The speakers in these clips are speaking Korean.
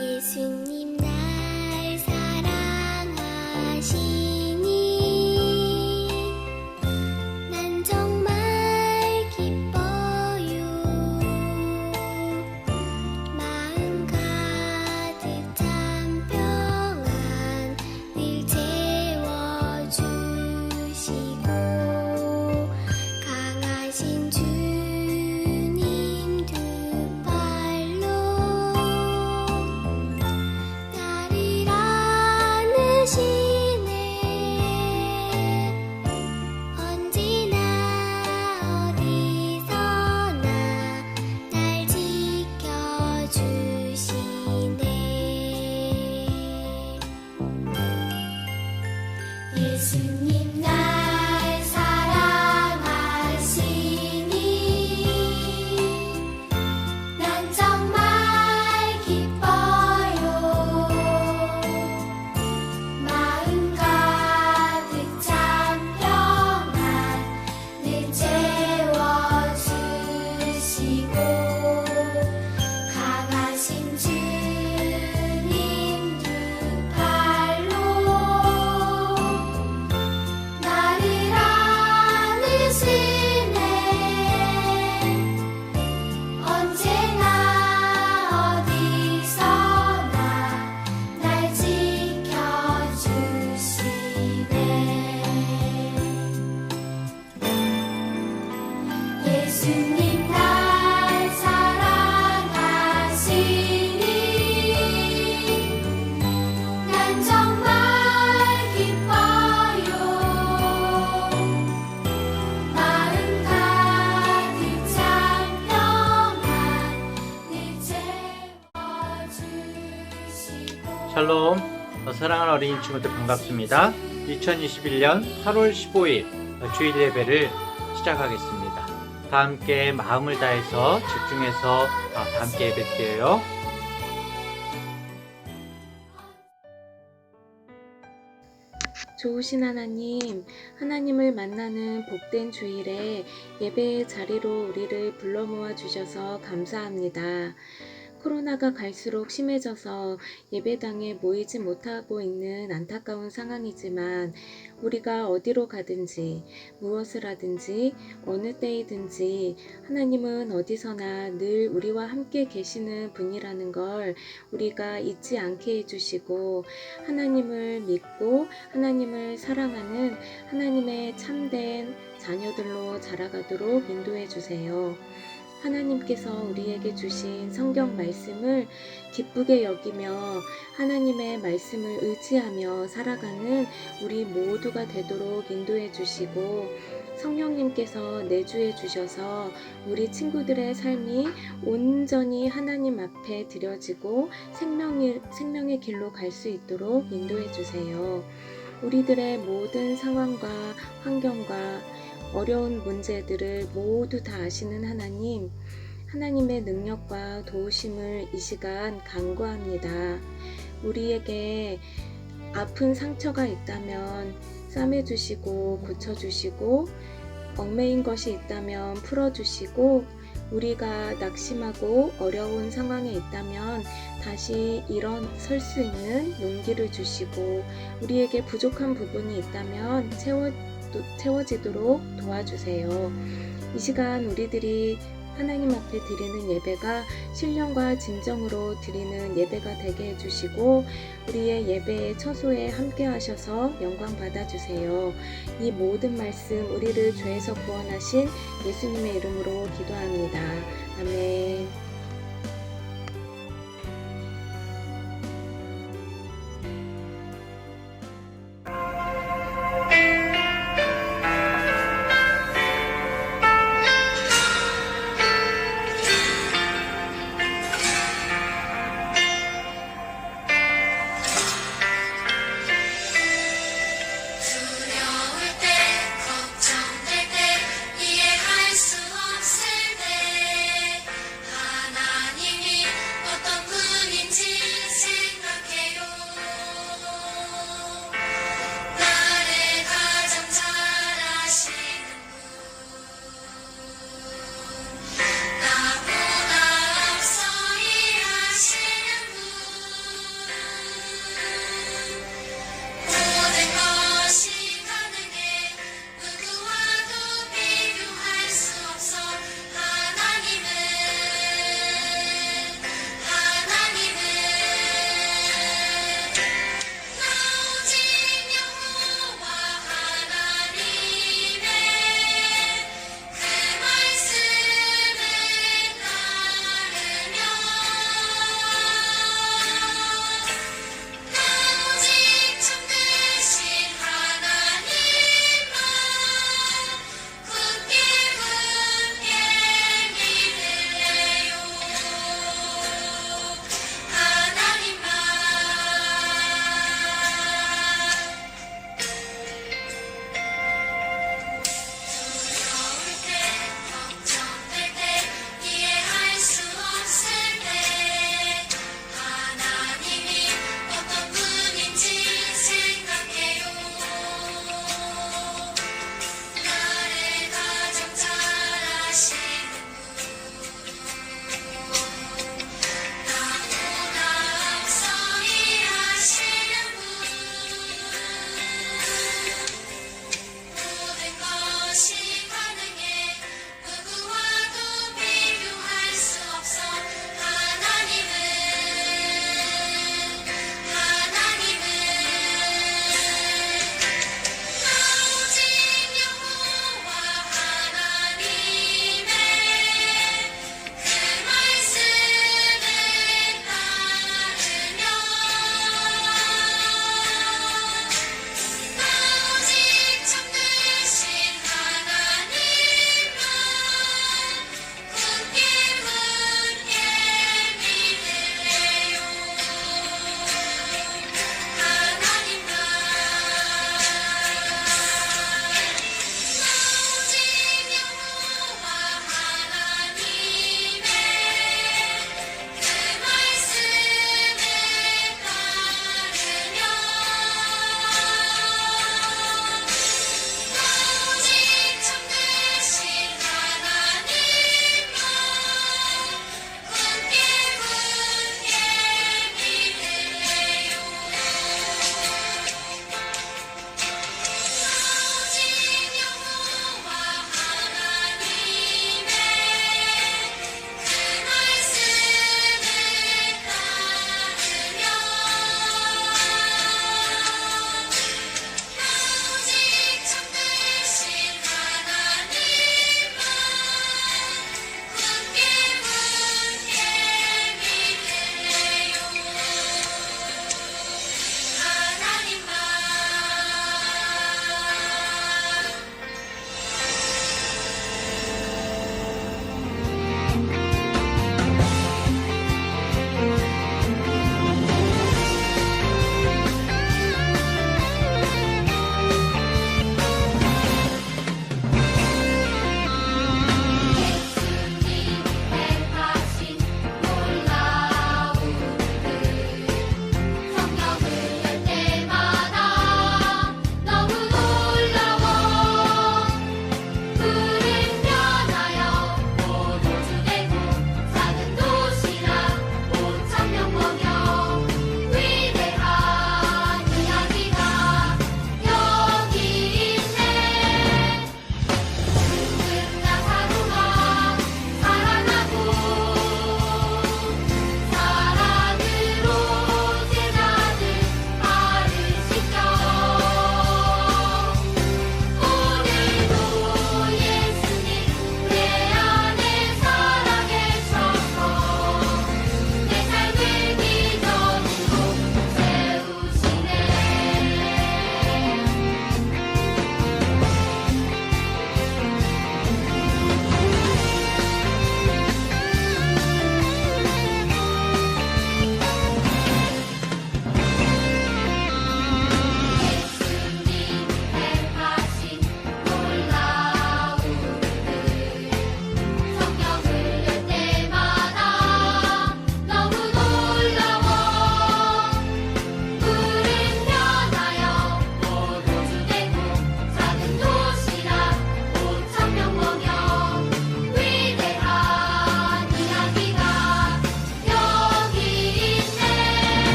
예수님 날 사랑하시니 난 정말 기뻐요. 마음 가득 찬 평안 늘 채워주시고 강하신 주님 두 팔로 나를 안으시네. 언제나 어디서나 날 지켜주시네. 예수님 날 사랑하시니 난 정말 기뻐요. 마음 가득 찬 평안 늘 채워주시고 강하신 주님 두 팔로 나를 안으시네. 언제나 어디서나 날 지켜주시네. 예수님 날 사랑하시니 난 정말 기뻐요. 마음 가득 찬 평안 늘 채워주시고. 샬롬, 사랑하는 어린이 친구들 반갑습니다. 2021년 8월 15일 주일 예배를 시작하겠습니다. 다 함께 마음을 다해서 집중해서 다 함께 예배드려요. 좋으신 하나님, 하나님을 만나는 복된 주일에 예배의 자리로 우리를 불러 모아 주셔서 감사합니다. 코로나가 갈수록 심해져서 예배당에 모이지 못하고 있는 안타까운 상황이지만 우리가 어디로 가든지 무엇을 하든지 어느 때이든지 하나님은 어디서나 늘 우리와 함께 계시는 분이라는 걸 우리가 잊지 않게 해주시고 하나님을 믿고 하나님을 사랑하는 하나님의 참된 자녀들로 자라가도록 인도해 주세요. 하나님께서 우리에게 주신 성경 말씀을 기쁘게 여기며 하나님의 말씀을 의지하며 살아가는 우리 모두가 되도록 인도해 주시고 성령님께서 내주해 주셔서 우리 친구들의 삶이 온전히 하나님 앞에 드려지고 생명의 길로 갈 수 있도록 인도해 주세요. 우리들의 모든 상황과 환경과 어려운 문제들을 모두 다 아시는 하나님, 하나님의 능력과 도우심을 이 시간 간구합니다. 우리에게 아픈 상처가 있다면 싸매주시고 고쳐주시고 얽매인 것이 있다면 풀어주시고 우리가 낙심하고 어려운 상황에 있다면 다시 일어설 수 있는 용기를 주시고 우리에게 부족한 부분이 있다면 채워지도록 도와주세요. 이 시간 우리들이 하나님 앞에 드리는 예배가 신령과 진정으로 드리는 예배가 되게 해주시고 우리의 예배의 처소에 함께 하셔서 영광 받아주세요. 이 모든 말씀 우리를 죄에서 구원하신 예수님의 이름으로 기도합니다. 아멘. 두려울 때 걱정될 때 이해할 수 없을 때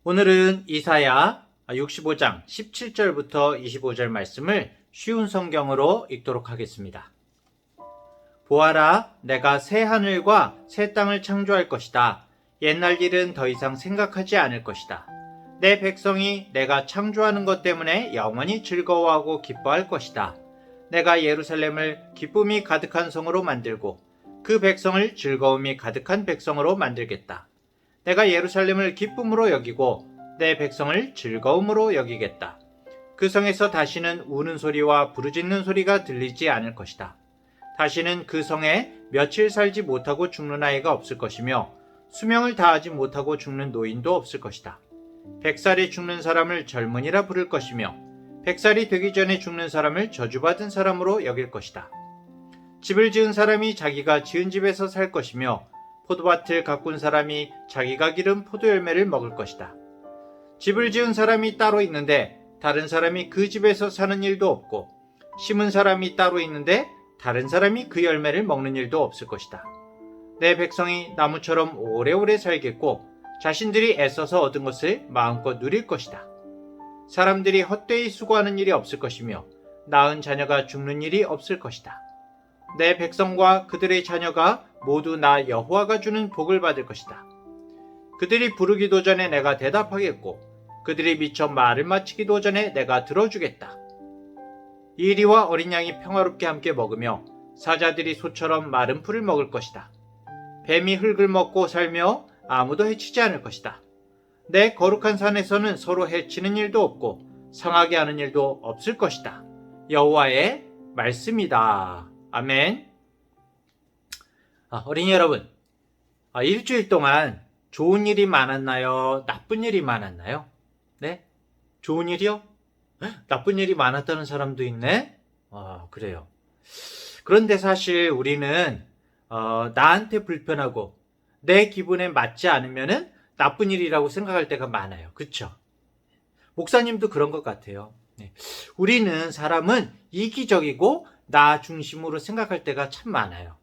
오늘은 이사야 65장 17절부터 25절 말씀을 쉬운 성경으로 읽도록 하겠습니다. 보아라, 내가 새 하늘과 새 땅을 창조할 것이다. 옛날 일은 더 이상 생각하지 않을 것이다. 내 백성이 내가 창조하는 것 때문에 영원히 즐거워하고 기뻐할 것이다. 내가 예루살렘을 기쁨이 가득한 성으로 만들고 그 백성을 즐거움이 가득한 백성으로 만들겠다. 내가 예루살렘을 기쁨으로 여기고 내 백성을 즐거움으로 여기겠다. 그 성에서 다시는 우는 소리와 부르짖는 소리가 들리지 않을 것이다. 다시는 그 성에 며칠 살지 못하고 죽는 아이가 없을 것이며 수명을 다하지 못하고 죽는 노인도 없을 것이다. 100살이 죽는 사람을 젊은이라 부를 것이며 100살이 되기 전에 죽는 사람을 저주받은 사람으로 여길 것이다. 집을 지은 사람이 자기가 지은 집에서 살 것이며 포도밭을 가꾼 사람이 자기가 기른 포도 열매를 먹을 것이다. 집을 지은 사람이 따로 있는데 다른 사람이 그 집에서 사는 일도 없고 심은 사람이 따로 있는데 다른 사람이 그 열매를 먹는 일도 없을 것이다. 내 백성이 나무처럼 오래오래 살겠고 자신들이 애써서 얻은 것을 마음껏 누릴 것이다. 사람들이 헛되이 수고하는 일이 없을 것이며 낳은 자녀가 죽는 일이 없을 것이다. 내 백성과 그들의 자녀가 모두 나 여호와가 주는 복을 받을 것이다. 그들이 부르기도 전에 내가 대답하겠고 그들이 미처 말을 마치기도 전에 내가 들어주겠다. 이리와 어린 양이 평화롭게 함께 먹으며 사자들이 소처럼 마른 풀을 먹을 것이다. 뱀이 흙을 먹고 살며 아무도 해치지 않을 것이다. 내 거룩한 산에서는 서로 해치는 일도 없고 상하게 하는 일도 없을 것이다. 여호와의 말씀이다. 아멘. 어린이 여러분, 일주일 동안 좋은 일이 많았나요? 나쁜 일이 많았나요? 네? 좋은 일이요? 나쁜 일이 많았다는 사람도 있네? 그래요. 그런데 사실 우리는 나한테 불편하고 내 기분에 맞지 않으면은 나쁜 일이라고 생각할 때가 많아요. 그쵸? 목사님도 그런 것 같아요. 네. 우리는 사람은 이기적이고 나 중심으로 생각할 때가 참 많아요.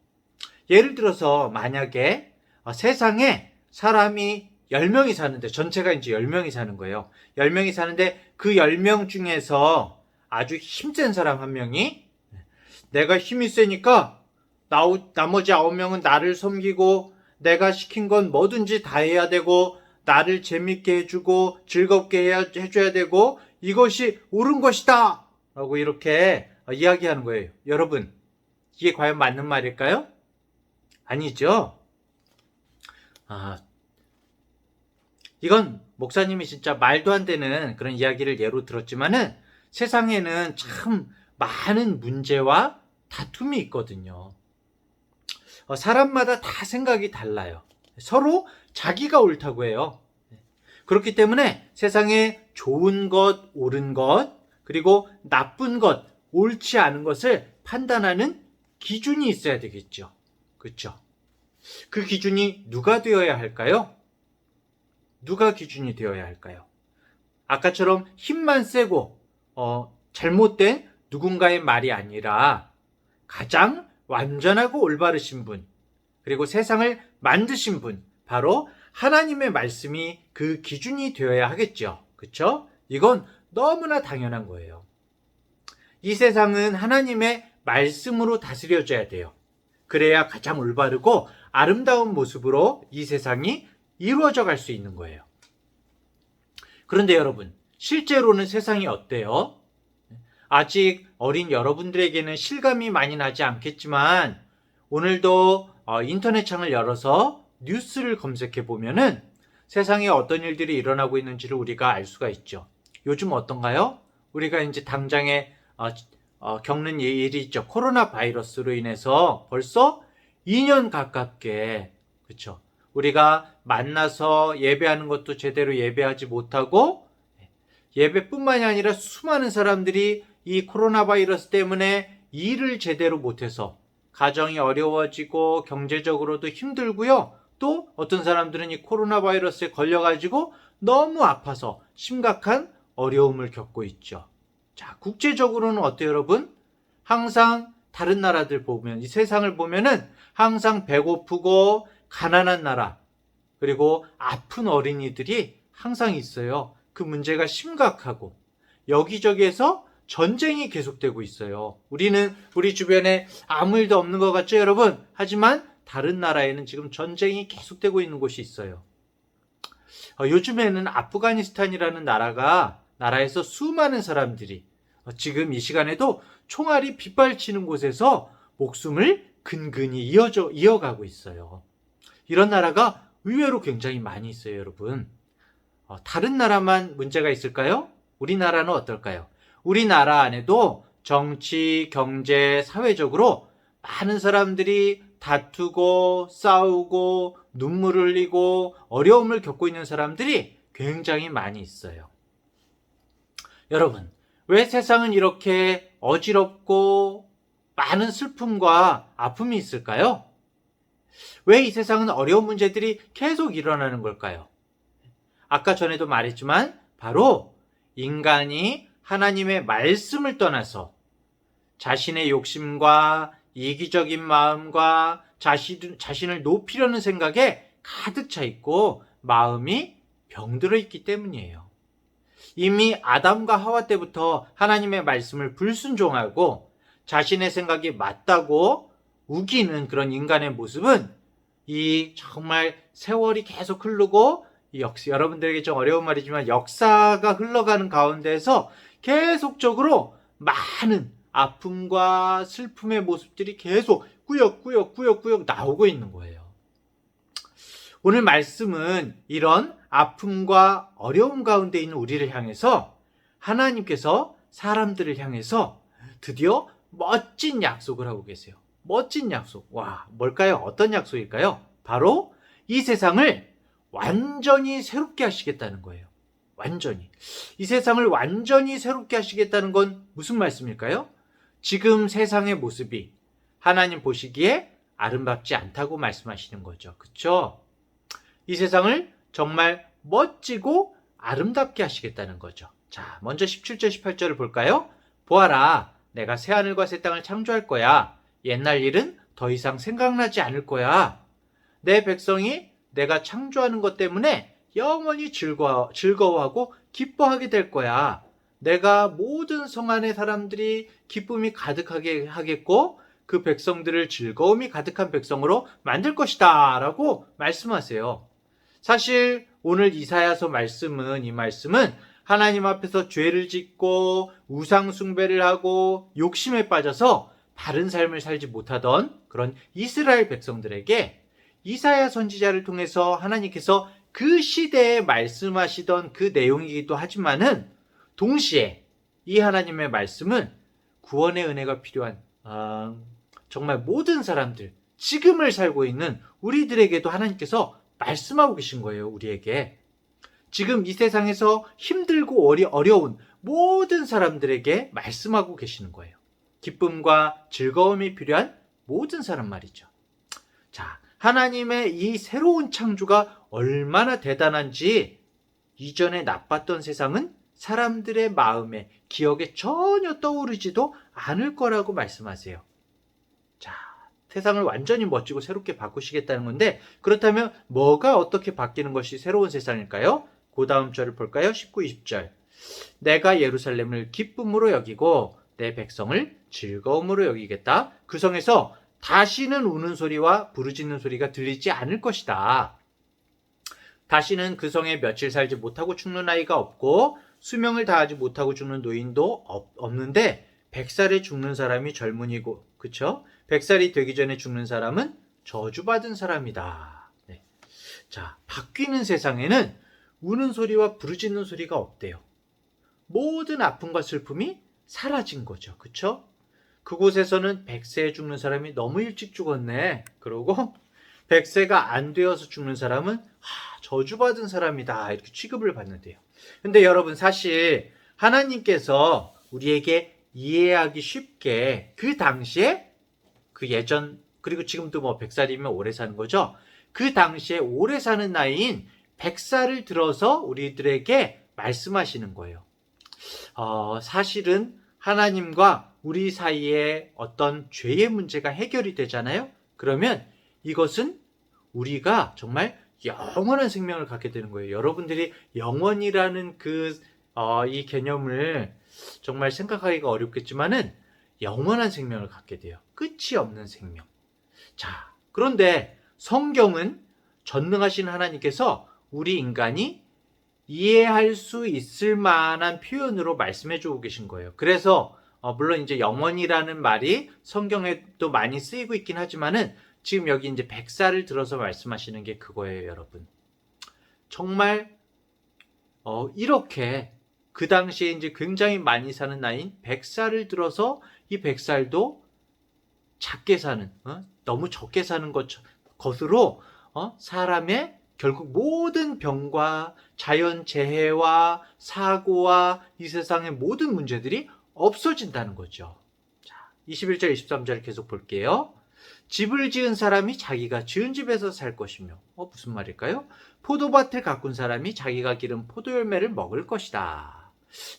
예를 들어서 만약에 세상에 사람이 10명이 사는데 전체가 이제 10명이 사는 거예요. 10명이 사는데 그 10명 중에서 아주 힘센 사람 한 명이 내가 힘이 세니까 나머지 9명은 나를 섬기고 내가 시킨 건 뭐든지 다 해야 되고 나를 재밌게 해주고 즐겁게 해줘야 되고 이것이 옳은 것이다 라고 이렇게 이야기하는 거예요. 여러분, 이게 과연 맞는 말일까요? 아니죠. 이건 목사님이 진짜 말도 안 되는 그런 이야기를 예로 들었지만은 세상에는 참 많은 문제와 다툼이 있거든요. 사람마다 다 생각이 달라요. 서로 자기가 옳다고 해요. 그렇기 때문에 세상에 좋은 것, 옳은 것, 그리고 나쁜 것, 옳지 않은 것을 판단하는 기준이 있어야 되겠죠. 그렇죠? 그 기준이 누가 되어야 할까요? 누가 기준이 되어야 할까요? 아까처럼 힘만 세고 잘못된 누군가의 말이 아니라 가장 완전하고 올바르신 분, 그리고 세상을 만드신 분, 바로 하나님의 말씀이 그 기준이 되어야 하겠죠. 그렇죠? 이건 너무나 당연한 거예요. 이 세상은 하나님의 말씀으로 다스려져야 돼요. 그래야 가장 올바르고 아름다운 모습으로 이 세상이 이루어져 갈 수 있는 거예요. 그런데 여러분, 실제로는 세상이 어때요? 아직 어린 여러분들에게는 실감이 많이 나지 않겠지만 오늘도 인터넷 창을 열어서 뉴스를 검색해 보면은 세상에 어떤 일들이 일어나고 있는지를 우리가 알 수가 있죠. 요즘 어떤가요? 우리가 이제 당장에 겪는 일이 있죠. 코로나 바이러스로 인해서 벌써 2년 가깝게, 그렇죠? 우리가 만나서 예배하는 것도 제대로 예배하지 못하고 예배뿐만이 아니라 수많은 사람들이 이 코로나 바이러스 때문에 일을 제대로 못해서 가정이 어려워지고 경제적으로도 힘들고요. 또 어떤 사람들은 이 코로나 바이러스에 걸려가지고 너무 아파서 심각한 어려움을 겪고 있죠. 자, 국제적으로는 어때요, 여러분? 항상 다른 나라들 보면, 이 세상을 보면은 항상 배고프고 가난한 나라, 그리고 아픈 어린이들이 항상 있어요. 그 문제가 심각하고 여기저기에서 전쟁이 계속되고 있어요. 우리는 우리 주변에 아무 일도 없는 것 같죠, 여러분? 하지만 다른 나라에는 지금 전쟁이 계속되고 있는 곳이 있어요. 요즘에는 아프가니스탄이라는 나라에서 수많은 사람들이 지금 이 시간에도 총알이 빗발치는 곳에서 목숨을 근근히 이어가고 있어요. 이런 나라가 의외로 굉장히 많이 있어요, 여러분. 다른 나라만 문제가 있을까요? 우리나라는 어떨까요? 우리나라 안에도 정치, 경제, 사회적으로 많은 사람들이 다투고 싸우고 눈물을 흘리고 어려움을 겪고 있는 사람들이 굉장히 많이 있어요. 여러분, 왜 세상은 이렇게 어지럽고 많은 슬픔과 아픔이 있을까요? 왜 이 세상은 어려운 문제들이 계속 일어나는 걸까요? 아까 전에도 말했지만 바로 인간이 하나님의 말씀을 떠나서 자신의 욕심과 이기적인 마음과 자신을 높이려는 생각에 가득 차 있고 마음이 병들어 있기 때문이에요. 이미 아담과 하와 때부터 하나님의 말씀을 불순종하고 자신의 생각이 맞다고 우기는 그런 인간의 모습은 이 정말 세월이 계속 흐르고 여러분들에게 좀 어려운 말이지만 역사가 흘러가는 가운데에서 계속적으로 많은 아픔과 슬픔의 모습들이 계속 꾸역꾸역 나오고 있는 거예요. 오늘 말씀은 이런 아픔과 어려움 가운데 있는 우리를 향해서 하나님께서 사람들을 향해서 드디어 멋진 약속을 하고 계세요. 멋진 약속. 와, 뭘까요? 어떤 약속일까요? 바로 이 세상을 완전히 새롭게 하시겠다는 거예요. 완전히. 이 세상을 완전히 새롭게 하시겠다는 건 무슨 말씀일까요? 지금 세상의 모습이 하나님 보시기에 아름답지 않다고 말씀하시는 거죠. 그렇죠? 이 세상을 정말 멋지고 아름답게 하시겠다는 거죠. 자, 먼저 17절, 18절을 볼까요? 보아라, 내가 새하늘과 새 땅을 창조할 거야. 옛날 일은 더 이상 생각나지 않을 거야. 내 백성이 내가 창조하는 것 때문에 영원히 즐거워하고 기뻐하게 될 거야. 내가 모든 성 안의 사람들이 기쁨이 가득하게 하겠고 그 백성들을 즐거움이 가득한 백성으로 만들 것이다 라고 말씀하세요. 사실 오늘 이사야서 이 말씀은 하나님 앞에서 죄를 짓고 우상 숭배를 하고 욕심에 빠져서 바른 삶을 살지 못하던 그런 이스라엘 백성들에게 이사야 선지자를 통해서 하나님께서 그 시대에 말씀하시던 그 내용이기도 하지만은 동시에 이 하나님의 말씀은 구원의 은혜가 필요한 정말 모든 사람들, 지금을 살고 있는 우리들에게도 하나님께서 말씀하고 계신 거예요. 우리에게. 지금 이 세상에서 힘들고 어려운 모든 사람들에게 말씀하고 계시는 거예요. 기쁨과 즐거움이 필요한 모든 사람 말이죠. 자, 하나님의 이 새로운 창조가 얼마나 대단한지 이전에 나빴던 세상은 사람들의 마음에, 기억에 전혀 떠오르지도 않을 거라고 말씀하세요. 자, 세상을 완전히 멋지고 새롭게 바꾸시겠다는 건데 그렇다면 뭐가 어떻게 바뀌는 것이 새로운 세상일까요? 그 다음 절을 볼까요? 19, 20절. 내가 예루살렘을 기쁨으로 여기고 내 백성을 즐거움으로 여기겠다. 그 성에서 다시는 우는 소리와 부르짖는 소리가 들리지 않을 것이다. 다시는 그 성에 며칠 살지 못하고 죽는 아이가 없고 수명을 다하지 못하고 죽는 노인도 없는데 100살에 죽는 사람이 젊은이고, 그쵸? 100살이 되기 전에 죽는 사람은 저주받은 사람이다. 네. 자, 바뀌는 세상에는 우는 소리와 부르짖는 소리가 없대요. 모든 아픔과 슬픔이 사라진 거죠. 그쵸? 그곳에서는 100세에 죽는 사람이 너무 일찍 죽었네. 그러고 100세가 안 되어서 죽는 사람은 저주받은 사람이다. 이렇게 취급을 받는데요. 근데 여러분 사실 하나님께서 우리에게 이해하기 쉽게 그 당시에 그 예전 그리고 지금도 100살이면 오래 사는 거죠. 그 당시에 오래 사는 나이인 100살을 들어서 우리들에게 말씀하시는 거예요. 사실은 하나님과 우리 사이에 어떤 죄의 문제가 해결이 되잖아요. 그러면 이것은 우리가 정말 영원한 생명을 갖게 되는 거예요. 여러분들이 영원이라는 이 개념을 정말 생각하기가 어렵겠지만은 영원한 생명을 갖게 돼요. 끝이 없는 생명. 자, 그런데 성경은 전능하신 하나님께서 우리 인간이 이해할 수 있을 만한 표현으로 말씀해 주고 계신 거예요. 그래서 물론 이제 영원이라는 말이 성경에도 많이 쓰이고 있긴 하지만은 지금 여기 이제 100살을 들어서 말씀하시는 게 그거예요, 여러분. 정말 이렇게 그 당시에 이제 굉장히 많이 사는 나이인 100살을 들어서 이 100살도 작게 사는, 너무 적게 사는 것으로 사람의 결국 모든 병과 자연재해와 사고와 이 세상의 모든 문제들이 없어진다는 거죠. 자, 21절, 23절 계속 볼게요. 집을 지은 사람이 자기가 지은 집에서 살 것이며, 무슨 말일까요? 포도밭을 가꾼 사람이 자기가 기른 포도열매를 먹을 것이다.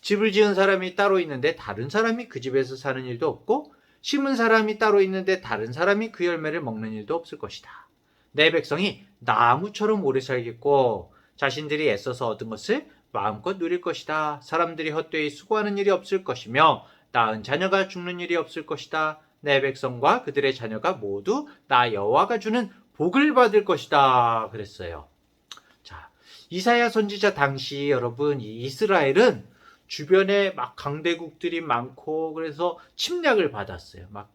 집을 지은 사람이 따로 있는데 다른 사람이 그 집에서 사는 일도 없고, 심은 사람이 따로 있는데 다른 사람이 그 열매를 먹는 일도 없을 것이다. 내 백성이 나무처럼 오래 살겠고 자신들이 애써서 얻은 것을 마음껏 누릴 것이다. 사람들이 헛되이 수고하는 일이 없을 것이며 낳은 자녀가 죽는 일이 없을 것이다. 내 백성과 그들의 자녀가 모두 나 여호와가 주는 복을 받을 것이다. 그랬어요. 자, 이사야 선지자 당시 여러분 이 이스라엘은 주변에 막 강대국들이 많고 그래서 침략을 받았어요. 막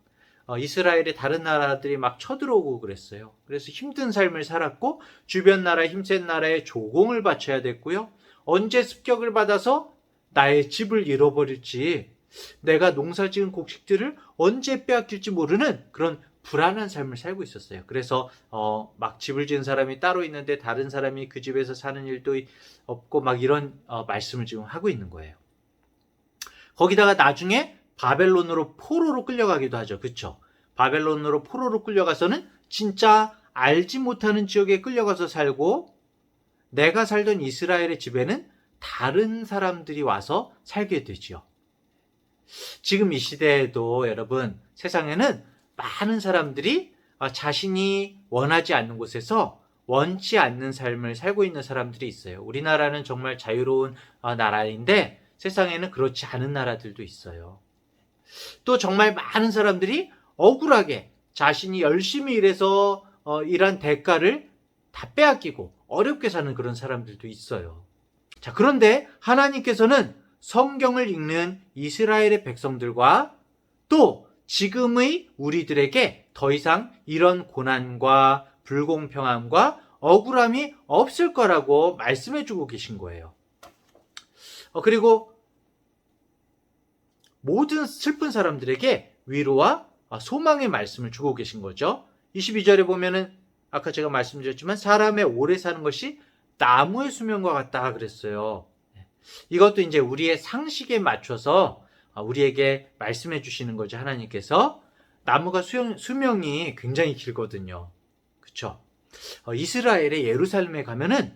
이스라엘의 다른 나라들이 막 쳐들어오고 그랬어요. 그래서 힘든 삶을 살았고 주변 나라 힘센 나라에 조공을 바쳐야 됐고요. 언제 습격을 받아서 나의 집을 잃어버릴지 내가 농사지은 곡식들을 언제 빼앗길지 모르는 그런 불안한 삶을 살고 있었어요. 그래서 막 집을 지은 사람이 따로 있는데 다른 사람이 그 집에서 사는 일도 없고 막 이런 말씀을 지금 하고 있는 거예요. 거기다가 나중에 바벨론으로 포로로 끌려가기도 하죠. 그렇죠? 바벨론으로 포로로 끌려가서는 진짜 알지 못하는 지역에 끌려가서 살고 내가 살던 이스라엘의 집에는 다른 사람들이 와서 살게 되지요. 지금 이 시대에도 여러분 세상에는 많은 사람들이 자신이 원하지 않는 곳에서 원치 않는 삶을 살고 있는 사람들이 있어요. 우리나라는 정말 자유로운 나라인데 세상에는 그렇지 않은 나라들도 있어요. 또 정말 많은 사람들이 억울하게 자신이 열심히 일해서 일한 대가를 다 빼앗기고 어렵게 사는 그런 사람들도 있어요. 자, 그런데 하나님께서는 성경을 읽는 이스라엘의 백성들과 또 지금의 우리들에게 더 이상 이런 고난과 불공평함과 억울함이 없을 거라고 말씀해 주고 계신 거예요. 그리고 모든 슬픈 사람들에게 위로와 소망의 말씀을 주고 계신 거죠. 22절에 보면은 아까 제가 말씀드렸지만 사람의 오래 사는 것이 나무의 수명과 같다 그랬어요. 이것도 이제 우리의 상식에 맞춰서 우리에게 말씀해 주시는 거죠. 하나님께서 나무가 수명이 굉장히 길거든요. 그렇죠? 이스라엘의 예루살렘에 가면은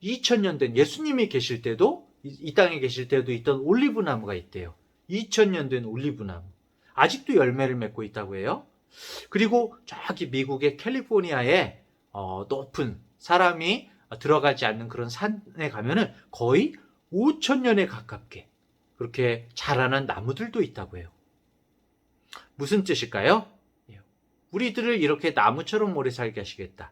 2000년 된 예수님이 계실 때도 이 땅에 계실 때도 있던 올리브 나무가 있대요. 2000년 된 올리브 나무. 아직도 열매를 맺고 있다고 해요. 그리고 저기 미국의 캘리포니아에 높은 사람이 들어가지 않는 그런 산에 가면은 거의 5000년에 가깝게 그렇게 자라난 나무들도 있다고 해요. 무슨 뜻일까요? 우리들을 이렇게 나무처럼 오래 살게 하시겠다.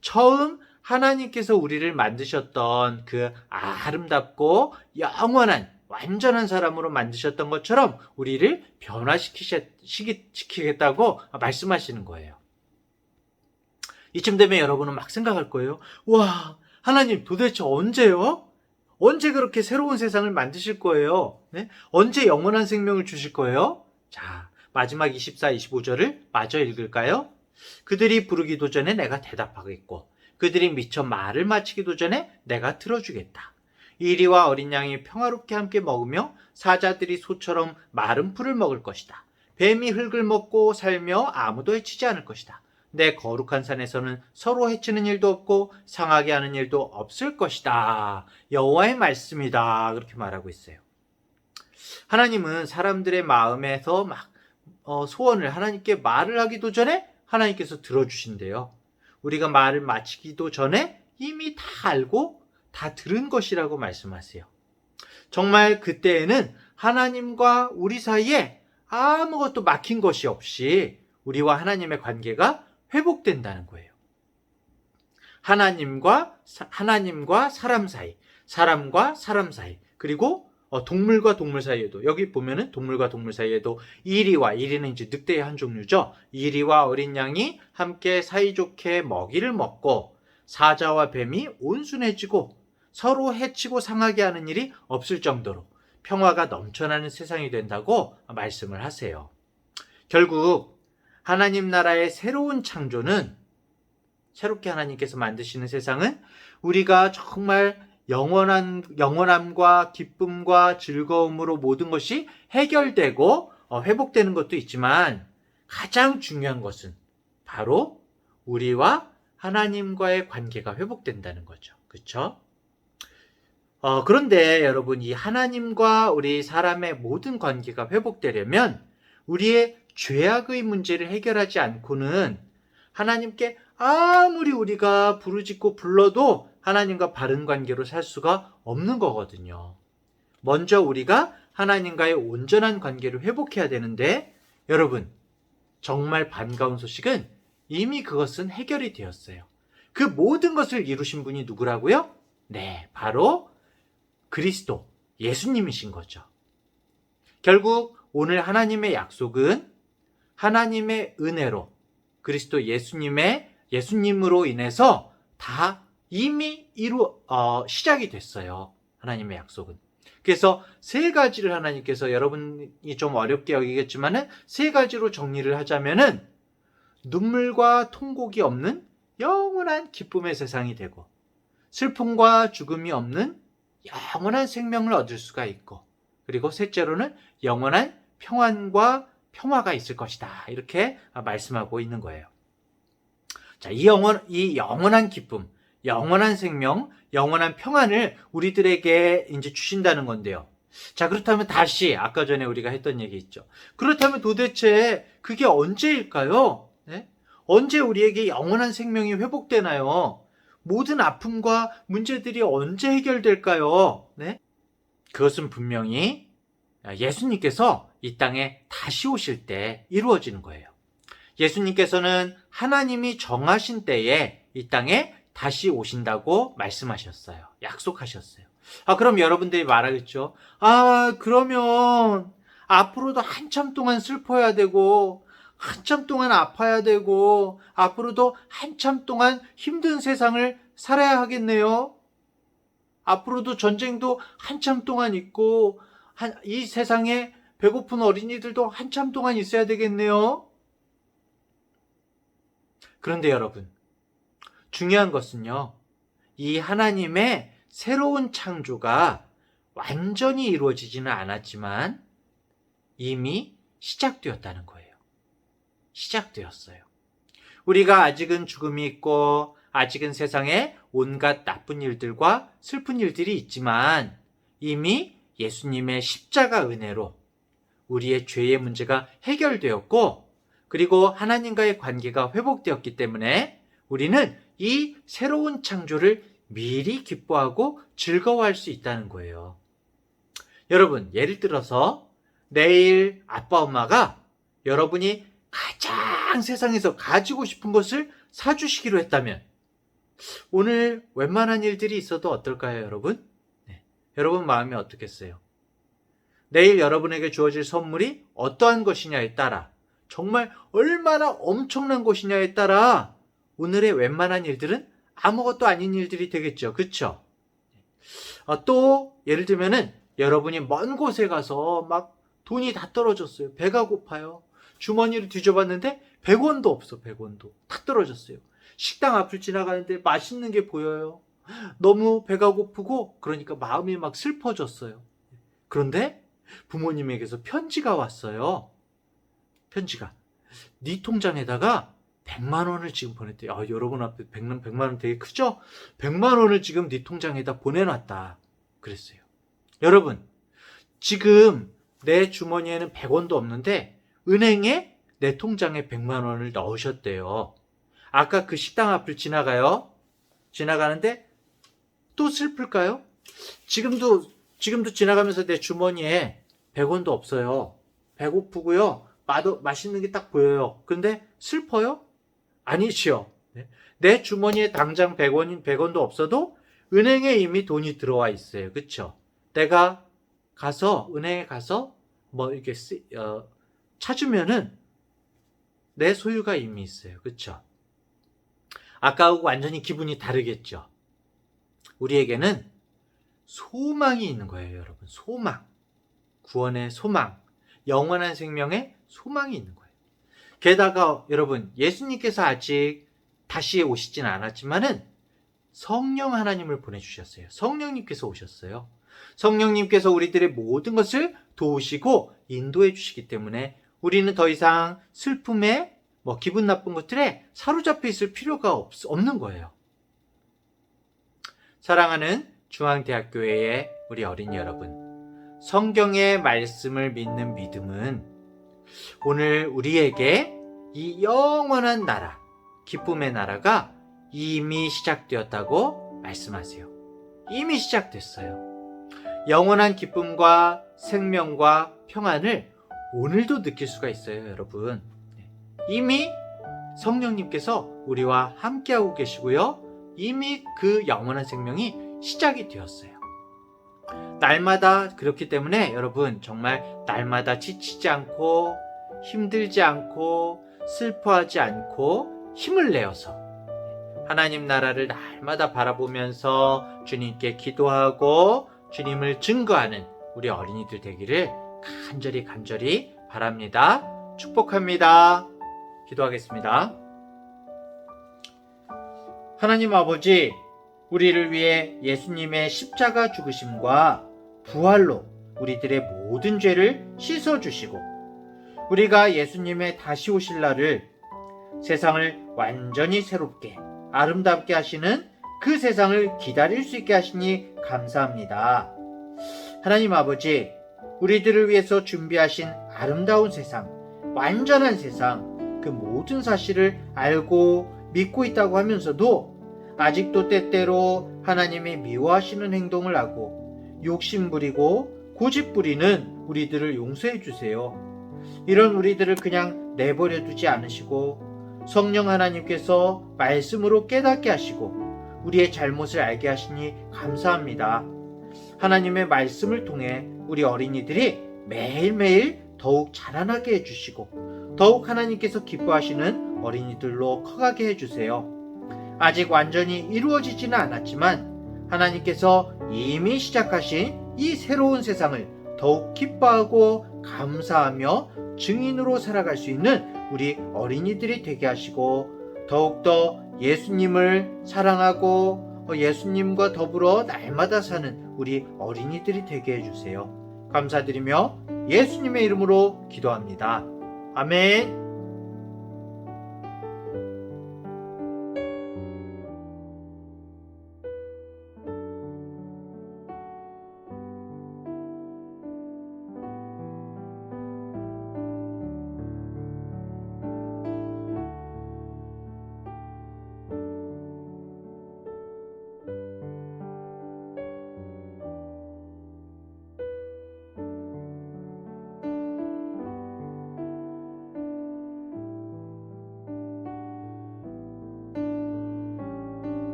처음 하나님께서 우리를 만드셨던 그 아름답고 영원한 완전한 사람으로 만드셨던 것처럼 우리를 변화시키겠다고 말씀하시는 거예요. 이쯤 되면 여러분은 막 생각할 거예요. 와, 하나님 도대체 언제요? 언제 그렇게 새로운 세상을 만드실 거예요? 네? 언제 영원한 생명을 주실 거예요? 자, 마지막 24, 25절을 마저 읽을까요? 그들이 부르기도 전에 내가 대답하겠고 그들이 미처 말을 마치기도 전에 내가 들어주겠다. 이리와 어린 양이 평화롭게 함께 먹으며 사자들이 소처럼 마른 풀을 먹을 것이다. 뱀이 흙을 먹고 살며 아무도 해치지 않을 것이다. 내 거룩한 산에서는 서로 해치는 일도 없고 상하게 하는 일도 없을 것이다. 여호와의 말씀이다. 그렇게 말하고 있어요. 하나님은 사람들의 마음에서 막 소원을 하나님께 말을 하기도 전에 하나님께서 들어주신대요. 우리가 말을 마치기도 전에 이미 다 알고 다 들은 것이라고 말씀하세요. 정말 그때에는 하나님과 우리 사이에 아무것도 막힌 것이 없이 우리와 하나님의 관계가 회복된다는 거예요. 하나님과 사람 사이, 사람과 사람 사이, 그리고 동물과 동물 사이에도, 여기 보면은 동물과 동물 사이에도 이리는 이제 늑대의 한 종류죠. 이리와 어린 양이 함께 사이좋게 먹이를 먹고 사자와 뱀이 온순해지고 서로 해치고 상하게 하는 일이 없을 정도로 평화가 넘쳐나는 세상이 된다고 말씀을 하세요. 결국 하나님 나라의 새로운 창조는, 새롭게 하나님께서 만드시는 세상은 우리가 정말 영원함과 기쁨과 즐거움으로 모든 것이 해결되고 회복되는 것도 있지만, 가장 중요한 것은 바로 우리와 하나님과의 관계가 회복된다는 거죠. 그렇죠? 그런데 여러분, 이 하나님과 우리 사람의 모든 관계가 회복되려면 우리의 죄악의 문제를 해결하지 않고는 하나님께 아무리 우리가 부르짖고 불러도 하나님과 바른 관계로 살 수가 없는 거거든요. 먼저 우리가 하나님과의 온전한 관계를 회복해야 되는데, 여러분, 정말 반가운 소식은 이미 그것은 해결이 되었어요. 그 모든 것을 이루신 분이 누구라고요? 네, 바로 그리스도, 예수님이신 거죠. 결국 오늘 하나님의 약속은 하나님의 은혜로, 그리스도 예수님으로 인해서 다 이미 시작이 됐어요. 하나님의 약속은. 그래서 세 가지를 하나님께서, 여러분이 좀 어렵게 여기겠지만은 세 가지로 정리를 하자면은, 눈물과 통곡이 없는 영원한 기쁨의 세상이 되고, 슬픔과 죽음이 없는 영원한 생명을 얻을 수가 있고, 그리고 셋째로는 영원한 평안과 평화가 있을 것이다. 이렇게 말씀하고 있는 거예요. 자, 이 영원한 기쁨, 영원한 생명, 영원한 평안을 우리들에게 이제 주신다는 건데요. 자, 그렇다면 다시 아까 전에 우리가 했던 얘기 있죠. 그렇다면 도대체 그게 언제일까요? 네? 언제 우리에게 영원한 생명이 회복되나요? 모든 아픔과 문제들이 언제 해결될까요? 네? 그것은 분명히 예수님께서 이 땅에 다시 오실 때 이루어지는 거예요. 예수님께서는 하나님이 정하신 때에 이 땅에 다시 오신다고 말씀하셨어요. 약속하셨어요. 그럼 여러분들이 말하겠죠. 그러면 앞으로도 한참 동안 슬퍼야 되고, 한참 동안 아파야 되고, 앞으로도 한참 동안 힘든 세상을 살아야 하겠네요. 앞으로도 전쟁도 한참 동안 있고, 이 세상에 배고픈 어린이들도 한참 동안 있어야 되겠네요. 그런데 여러분, 중요한 것은요, 이 하나님의 새로운 창조가 완전히 이루어지지는 않았지만 이미 시작되었다는 거예요. 시작되었어요. 우리가 아직은 죽음이 있고, 아직은 세상에 온갖 나쁜 일들과 슬픈 일들이 있지만, 이미 예수님의 십자가 은혜로 우리의 죄의 문제가 해결되었고, 그리고 하나님과의 관계가 회복되었기 때문에 우리는 이 새로운 창조를 미리 기뻐하고 즐거워할 수 있다는 거예요. 여러분, 예를 들어서 내일 아빠 엄마가 여러분이 가장 세상에서 가지고 싶은 것을 사주시기로 했다면 오늘 웬만한 일들이 있어도 어떨까요, 여러분? 네. 여러분 마음이 어떻겠어요? 내일 여러분에게 주어질 선물이 어떠한 것이냐에 따라, 정말 얼마나 엄청난 것이냐에 따라 오늘의 웬만한 일들은 아무것도 아닌 일들이 되겠죠. 그렇죠? 또 예를 들면은 여러분이 먼 곳에 가서 막 돈이 다 떨어졌어요. 배가 고파요. 주머니를 뒤져봤는데 100원도 없어. 100원도 다 떨어졌어요. 식당 앞을 지나가는데 맛있는 게 보여요. 너무 배가 고프고, 그러니까 마음이 막 슬퍼졌어요. 그런데 부모님에게서 편지가 왔어요. 편지가 네 통장에다가 100만 원을 지금 보냈대요. 여러분 앞에 100만 원 되게 크죠? 100만 원을 지금 네 통장에다 보내놨다 그랬어요. 여러분, 지금 내 주머니에는 100원도 없는데 은행에 내 통장에 100만 원을 넣으셨대요. 아까 그 식당 앞을 지나가요. 지나가는데 또 슬플까요? 지금도 지나가면서 내 주머니에 100원도 없어요. 배고프고요. 맛있는 게 딱 보여요. 근데 슬퍼요? 아니지요. 네. 내 주머니에 당장 100원도 없어도 은행에 이미 돈이 들어와 있어요. 그쵸? 내가 은행에 가서 뭐 이렇게 찾으면은 내 소유가 이미 있어요. 그쵸? 아까하고 완전히 기분이 다르겠죠? 우리에게는 소망이 있는 거예요, 여러분. 소망. 구원의 소망. 영원한 생명의 소망이 있는 거예요. 게다가 여러분, 예수님께서 아직 다시 오시진 않았지만은 성령 하나님을 보내주셨어요. 성령님께서 오셨어요. 성령님께서 우리들의 모든 것을 도우시고 인도해 주시기 때문에 우리는 더 이상 슬픔에 기분 나쁜 것들에 사로잡혀 있을 필요가 없는 거예요. 사랑하는 중앙대학교회의 우리 어린이 여러분, 성경의 말씀을 믿는 믿음은 오늘 우리에게 이 영원한 나라, 기쁨의 나라가 이미 시작되었다고 말씀하세요. 이미 시작됐어요. 영원한 기쁨과 생명과 평안을 오늘도 느낄 수가 있어요, 여러분. 이미 성령님께서 우리와 함께하고 계시고요. 이미 그 영원한 생명이 시작이 되었어요. 날마다 그렇기 때문에 여러분 정말 날마다 지치지 않고 힘들지 않고 슬퍼하지 않고 힘을 내어서 하나님 나라를 날마다 바라보면서 주님께 기도하고 주님을 증거하는 우리 어린이들 되기를 간절히 바랍니다. 축복합니다. 기도하겠습니다. 하나님 아버지, 우리를 위해 예수님의 십자가 죽으심과 부활로 우리들의 모든 죄를 씻어주시고 우리가 예수님의 다시 오실 날을 세상을 완전히 새롭게 아름답게 하시는 그 세상을 기다릴 수 있게 하시니 감사합니다. 하나님 아버지, 우리들을 위해서 준비하신 아름다운 세상, 완전한 세상, 그 모든 사실을 알고 믿고 있다고 하면서도 아직도 때때로 하나님이 미워하시는 행동을 하고 욕심 부리고 고집 부리는 우리들을 용서해 주세요. 이런 우리들을 그냥 내버려 두지 않으시고 성령 하나님께서 말씀으로 깨닫게 하시고 우리의 잘못을 알게 하시니 감사합니다. 하나님의 말씀을 통해 우리 어린이들이 매일매일 더욱 자라나게 해주시고 더욱 하나님께서 기뻐하시는 어린이들로 커가게 해주세요. 아직 완전히 이루어지지는 않았지만 하나님께서 이미 시작하신 이 새로운 세상을 더욱 기뻐하고 감사하며 증인으로 살아갈 수 있는 우리 어린이들이 되게 하시고 더욱더 예수님을 사랑하고 예수님과 더불어 날마다 사는 우리 어린이들이 되게 해주세요. 감사드리며 예수님의 이름으로 기도합니다. 아멘.